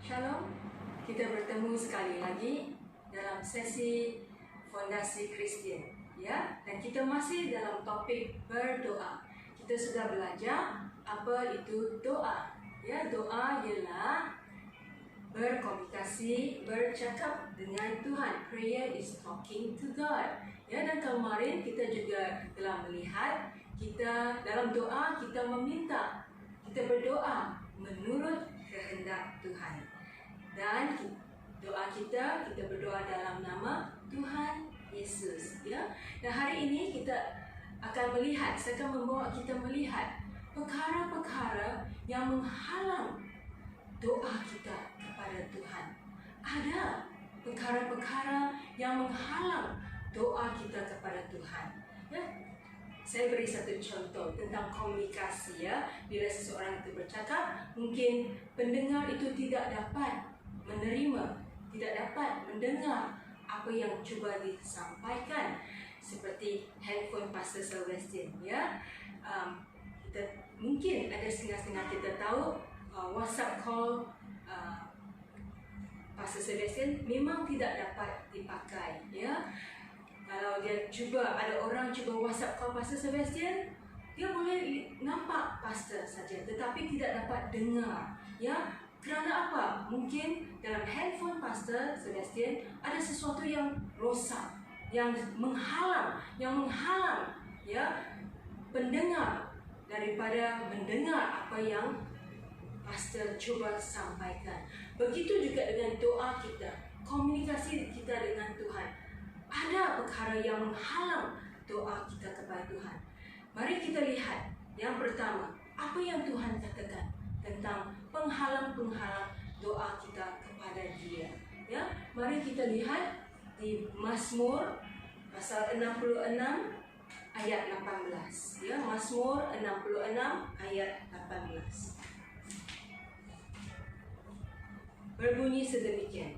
Shalom, kita bertemu sekali lagi dalam sesi Fondasi Kristian, ya. Dan kita masih dalam topik berdoa. Kita sudah belajar apa itu doa. Ya, doa ialah berkomunikasi, bercakap dengan Tuhan. Prayer is talking to God. Ya, dan kemarin kita juga telah melihat kita dalam doa kita meminta, kita berdoa menurut kehendak Tuhan. Dan doa kita berdoa dalam nama Tuhan Yesus, ya. Dan hari ini kita akan melihat, saya akan membawa kita melihat perkara-perkara yang menghalang doa kita kepada Tuhan. Ada perkara-perkara yang menghalang doa kita kepada Tuhan, ya. Saya beri satu contoh tentang komunikasi, ya. Bila seseorang itu bercakap, mungkin pendengar itu tidak dapat menerima, tidak dapat mendengar apa yang cuba disampaikan, seperti handphone Pastor Sylvester, ya. Kita mungkin ada setengah-setengah kita tahu WhatsApp call Pastor Sylvester memang tidak dapat dipakai, ya. Kalau dia cuba, ada orang cuba WhatsApp call Pastor Sebastian, dia boleh nampak pastor saja, tetapi tidak dapat dengar, ya. Kerana apa? Mungkin dalam handphone Pastor Sebastian ada sesuatu yang rosak, yang menghalang, ya, pendengar daripada mendengar apa yang pastor cuba sampaikan. Begitu juga dengan doa kita, komunikasi kita dengan Tuhan. Ada perkara yang menghalang doa kita kepada Tuhan. Mari kita lihat yang pertama, apa yang Tuhan katakan tentang penghalang-penghalang doa kita kepada Dia, ya. Mari kita lihat di Mazmur pasal 66 ayat 18, ya. Mazmur 66 ayat 18. Berbunyi sedemikian: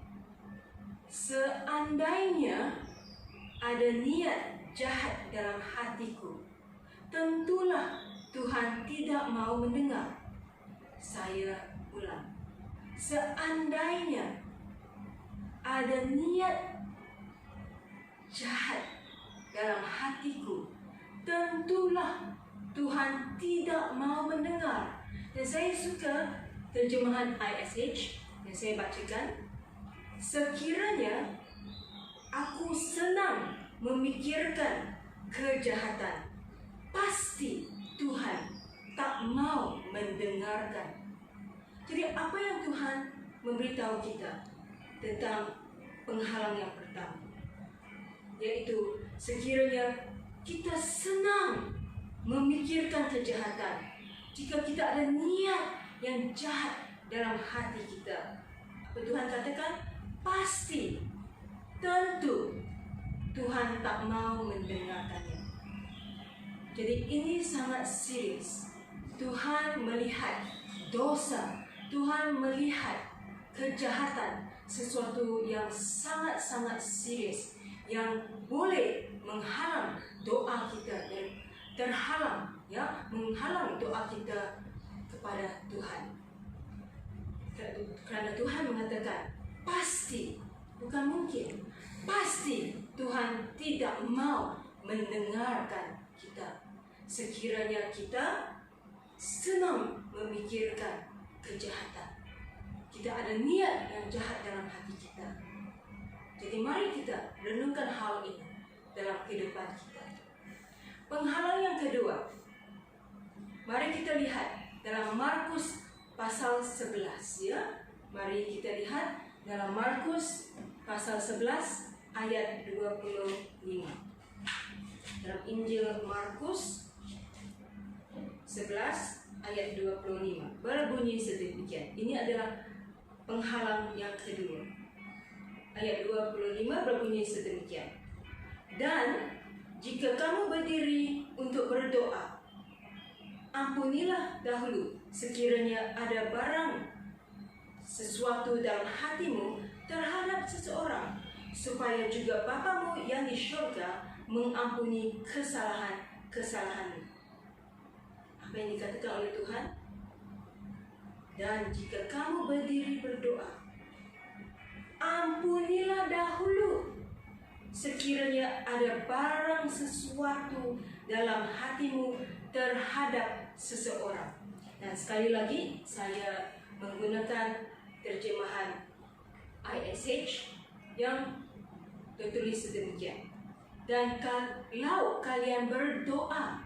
seandainya ada niat jahat dalam hatiku, tentulah Tuhan tidak mau mendengar. Saya ulang, seandainya ada niat jahat dalam hatiku, tentulah Tuhan tidak mau mendengar. Dan saya suka terjemahan ISH yang saya bacakan. Sekiranya aku senang memikirkan kejahatan, pasti Tuhan tak mau mendengarkan. Jadi apa yang Tuhan memberitahu kita tentang penghalang yang pertama, yaitu sekiranya kita senang memikirkan kejahatan, jika kita ada niat yang jahat dalam hati kita, apa Tuhan katakan? Pasti, tentu Tuhan tak mau mendengarkannya. Jadi ini sangat serius. Tuhan melihat dosa, Tuhan melihat kejahatan, sesuatu yang sangat-sangat serius yang boleh menghalang doa kita dan terhalang, ya, menghalang doa kita kepada Tuhan. Kerana Tuhan mengatakan pasti, bukan mungkin, pasti Tuhan tidak mau mendengarkan kita sekiranya kita senang memikirkan kejahatan, kita ada niat yang jahat dalam hati kita. Jadi mari kita renungkan hal ini dalam kehidupan kita. Penghalang yang kedua, mari kita lihat dalam Markus pasal 11, ya. Mari kita lihat dalam Markus pasal 11 ayat 25. Dalam Injil Markus 11 ayat 25 berbunyi sedemikian. Ini adalah penghalang yang kedua. Ayat 25 berbunyi sedemikian: dan jika kamu berdiri untuk berdoa, ampunilah dahulu sekiranya ada barang sesuatu dalam hatimu terhadap seseorang, supaya juga Bapamu yang di syurga mengampuni kesalahan-kesalahanmu. Apa yang dikatakan oleh Tuhan? Dan jika kamu berdiri berdoa, sekiranya ada barang sesuatu dalam hatimu terhadap seseorang. Dan sekali lagi saya menggunakan terjemahan ISH yang tertulis sedemikian. Dan kalau kalian berdoa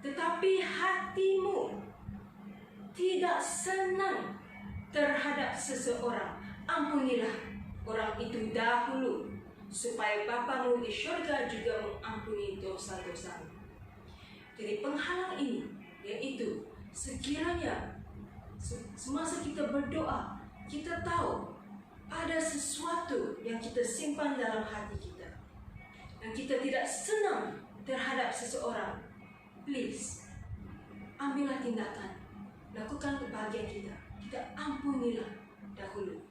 tetapi hatimu tidak senang terhadap seseorang, ampunilah orang itu dahulu, supaya Bapamu di syurga juga mengampuni dosa-dosamu. Jadi penghalang ini yaitu sekiranya semasa kita berdoa, kita tahu ada sesuatu yang kita simpan dalam hati kita dan kita tidak senang terhadap seseorang, please ambillah tindakan, lakukan kebahagiaan kita ampunilah dahulu,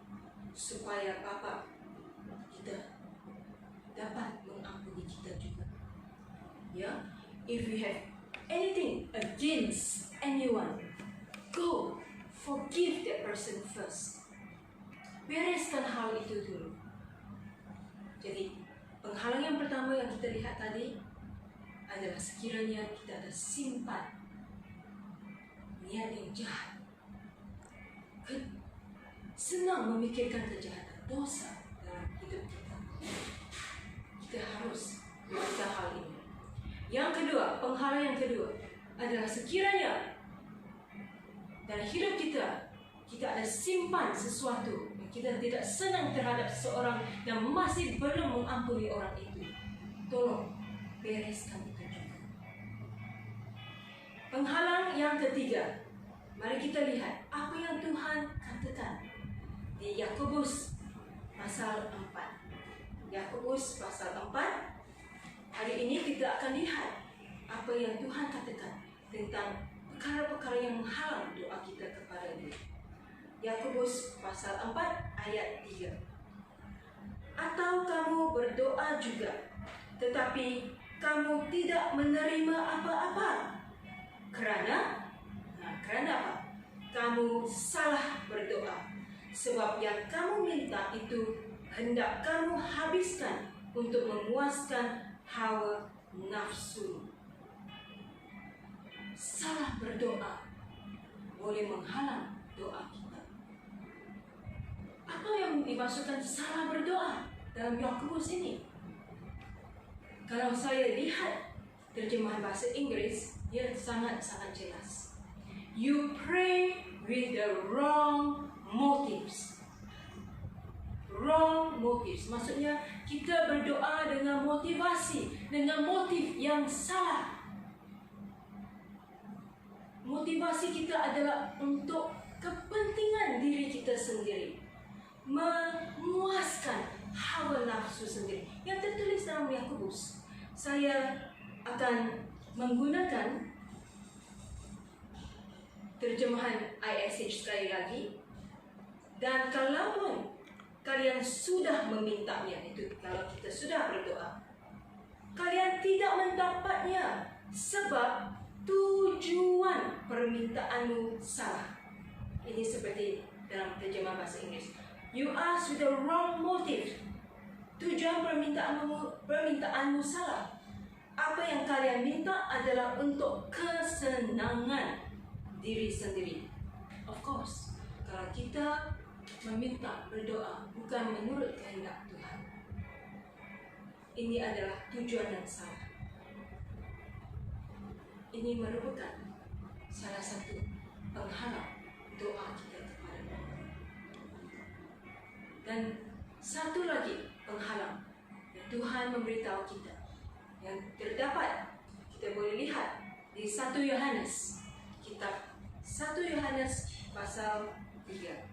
supaya Bapa kita dapat mengampuni kita juga. Ya, if you have anything against anyone, go forgive that person first. Bereskan hal itu dulu. Jadi penghalang yang pertama yang kita lihat tadi adalah sekiranya kita ada simpan niat yang jahat, senang memikirkan kejahatan, dosa dalam hidup kita. Kita harus melakukan hal ini. Yang kedua, penghalang yang kedua adalah sekiranya dalam hidup kita ada simpan sesuatu yang kita tidak senang terhadap seseorang yang masih belum mengampuni orang itu. Tolong bereskan itu juga. Penghalang yang ketiga, mari kita lihat apa yang Tuhan katakan di Yakobus pasal 4. Yakobus pasal 4. Hari ini kita akan lihat apa yang Tuhan katakan tentang perkara-perkara yang menghalang doa kita kepada Dia. Yakobus pasal 4 ayat 3. Atau kamu berdoa juga, tetapi kamu tidak menerima apa-apa. Kerana apa? Kamu salah berdoa. Sebab yang kamu minta itu hendak kamu habiskan untuk memuaskan hawa nafsu. Salah berdoa boleh menghalang doa kita. Apa yang dimaksudkan salah berdoa dalam Yakobus ini? Kalau saya lihat terjemahan bahasa Inggris, dia sangat-sangat jelas. You pray with the wrong motives. Wrong motives, maksudnya kita berdoa dengan motivasi, dengan motif yang salah. Motivasi kita adalah untuk kepentingan diri kita sendiri, memuaskan hawa nafsu sendiri. Yang tertulis dalam Yakobus, saya akan menggunakan terjemahan ISH sekali lagi. Dan kalaupun kalian sudah memintanya, itu kalau kita sudah berdoa, kalian tidak mendapatnya sebab tujuan permintaanmu salah. Ini seperti dalam terjemahan bahasa Inggris. You ask with the wrong motive. Tujuan permintaanmu salah. Apa yang kalian minta adalah untuk kesenangan diri sendiri. Of course, kalau kita meminta, berdoa bukan menurut kehendak Tuhan, ini adalah tujuan yang salah. Ini merupakan salah satu penghalang doa kita kepada Tuhan. Dan satu lagi penghalang yang Tuhan memberitahu kita, yang terdapat, kita boleh lihat di 1 Yohanes, kitab 1 Yohanes pasal 3.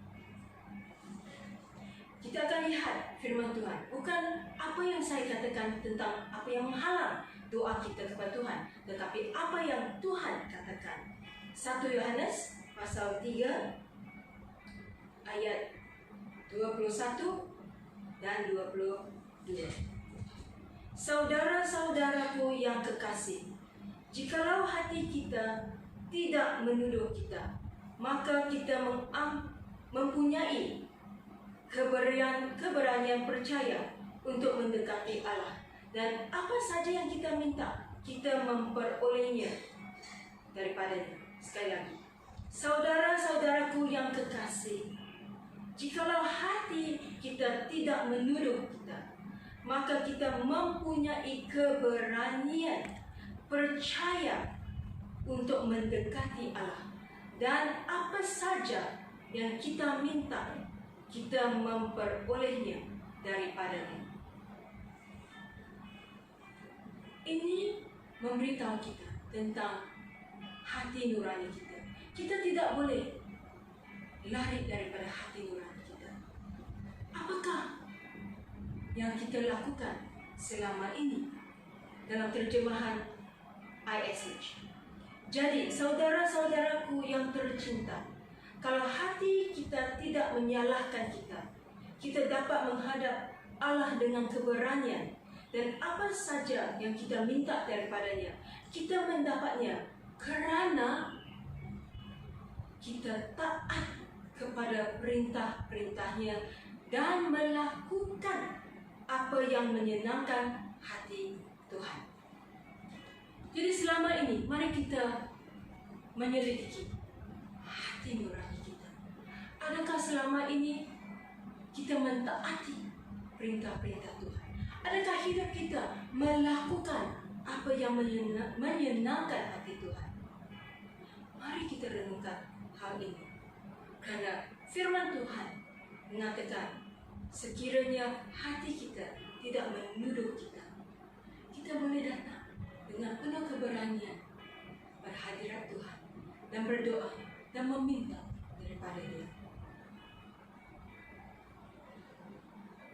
Kita akan lihat firman Tuhan, bukan apa yang saya katakan tentang apa yang menghalang doa kita kepada Tuhan, tetapi apa yang Tuhan katakan. 1 Yohanes pasal 3 ayat 21 dan 22. Saudara-saudaraku yang kekasih, jikalau hati kita tidak menuduh kita, maka kita mempunyai keberanian percaya untuk mendekati Allah. Dan apa saja yang kita minta, kita memperolehnya daripadanya. Sekali lagi, saudara-saudaraku yang kekasih, jikalau hati kita tidak menuduh kita, maka kita mempunyai keberanian percaya untuk mendekati Allah. Dan apa saja yang kita minta, kita memperolehnya daripadanya. Ini memberitahu kita tentang hati nurani kita. Kita tidak boleh lari daripada hati nurani kita. Apakah yang kita lakukan selama ini dalam terjemahan ISH? Jadi, saudara-saudaraku yang tercinta, kalau hati kita tidak menyalahkan kita, kita dapat menghadap Allah dengan keberanian, dan apa saja yang kita minta daripadanya, kita mendapatnya kerana kita taat kepada perintah-perintahnya dan melakukan apa yang menyenangkan hati Tuhan. Jadi selama ini, mari kita menyelidiki hati nurani kita. Adakah selama ini kita mentaati perintah-perintah Tuhan? Adakah hidup kita melakukan apa yang menyenangkan hati Tuhan? Mari kita renungkan hal ini. Karena firman Tuhan mengatakan, sekiranya hati kita tidak menuduh kita, kita boleh datang dengan penuh keberanian berhadirat Tuhan dan berdoa dan meminta daripada Dia.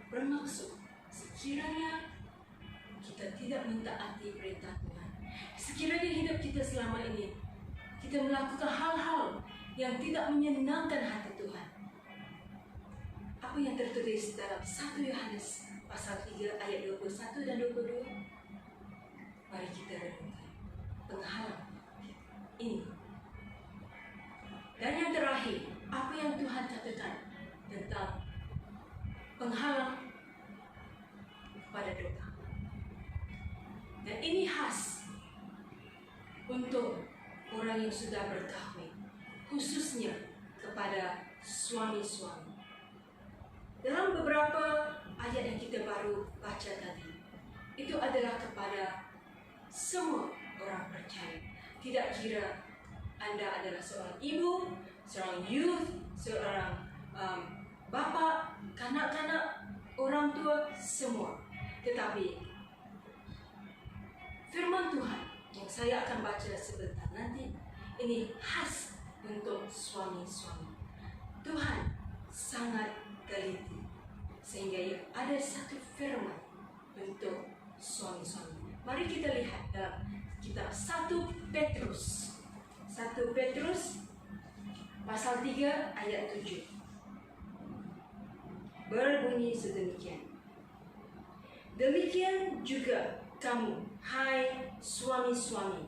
Bermaksud, sekiranya kita tidak mentaati perintah Tuhan, sekiranya hidup kita selama ini kita melakukan hal-hal yang tidak menyenangkan hati Tuhan, apa yang tertulis dalam 1 Yohanes pasal 3 ayat 21 dan 22? Mari kita renungkan penghalang ini. Dan yang terakhir, apa yang Tuhan katakan tentang penghalang pada doa. Dan ini khas untuk orang yang sudah berkahwin, khususnya kepada suami-suami. Dalam beberapa ayat yang kita baru baca tadi, itu adalah kepada semua orang percaya. Tidak kira anda adalah seorang ibu, seorang youth, seorang bapa, kanak-kanak, orang tua, semua. Tetapi firman Tuhan yang saya akan baca sebentar nanti, ini khas untuk suami-suami. Tuhan sangat teliti sehingga ada satu firman untuk suami-suami. Mari kita lihat dalam kitab 1 Petrus. 1 Petrus pasal 3 ayat 7. Berbunyi sedemikian. Demikian juga kamu, hai suami-suami,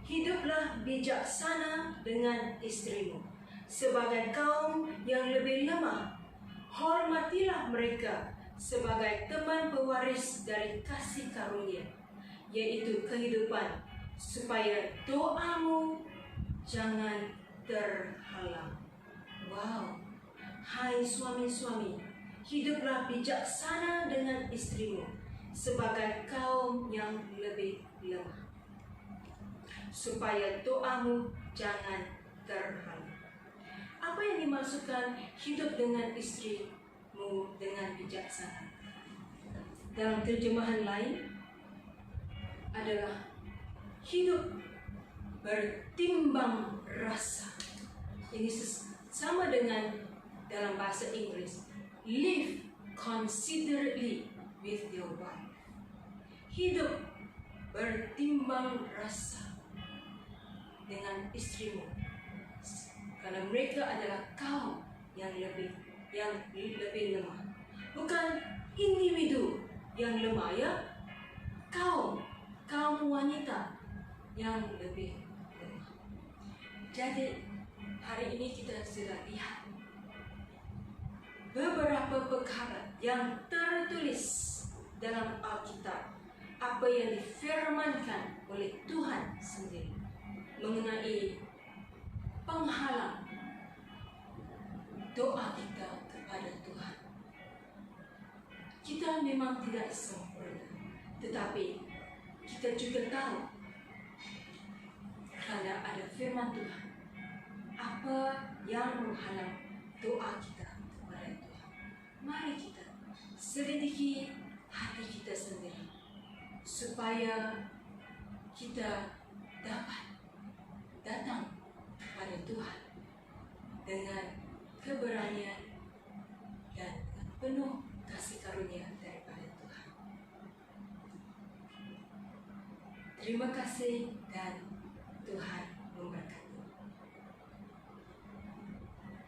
hiduplah bijaksana dengan istrimu, sebagai kaum yang lebih lemah. Hormatilah mereka sebagai teman pewaris dari kasih karunia, yaitu kehidupan, supaya doamu jangan terhalang. Wow, hai suami-suami, hiduplah bijaksana dengan istrimu, sebagai kaum yang lebih lemah, supaya doamu jangan terhalang. Apa yang dimaksudkan hidup dengan istrimu dengan bijaksana? Dalam terjemahan lain adalah hidup bertimbang rasa. Ini sama dengan dalam bahasa Inggris, live considerately with your wife. Hidup bertimbang rasa dengan istrimu, karena mereka adalah kaum yang lebih lemah. Bukan individu yang lemah, ya, kaum wanita yang lebih lemah. Jadi hari ini kita sudah lihat beberapa perkara yang tertulis dalam Alkitab apa yang difirmankan oleh Tuhan sendiri mengenai penghalang doa kita kepada Tuhan. Kita memang tidak sempurna, tetapi kita juga tahu kerana ada firman Tuhan apa yang menghalang doa kita kepada Tuhan. Mari kita selidiki hati kita sendiri supaya kita dapat datang kepada Tuhan dengan keberanian dan penuh kasih karunia daripada Tuhan. Terima kasih dan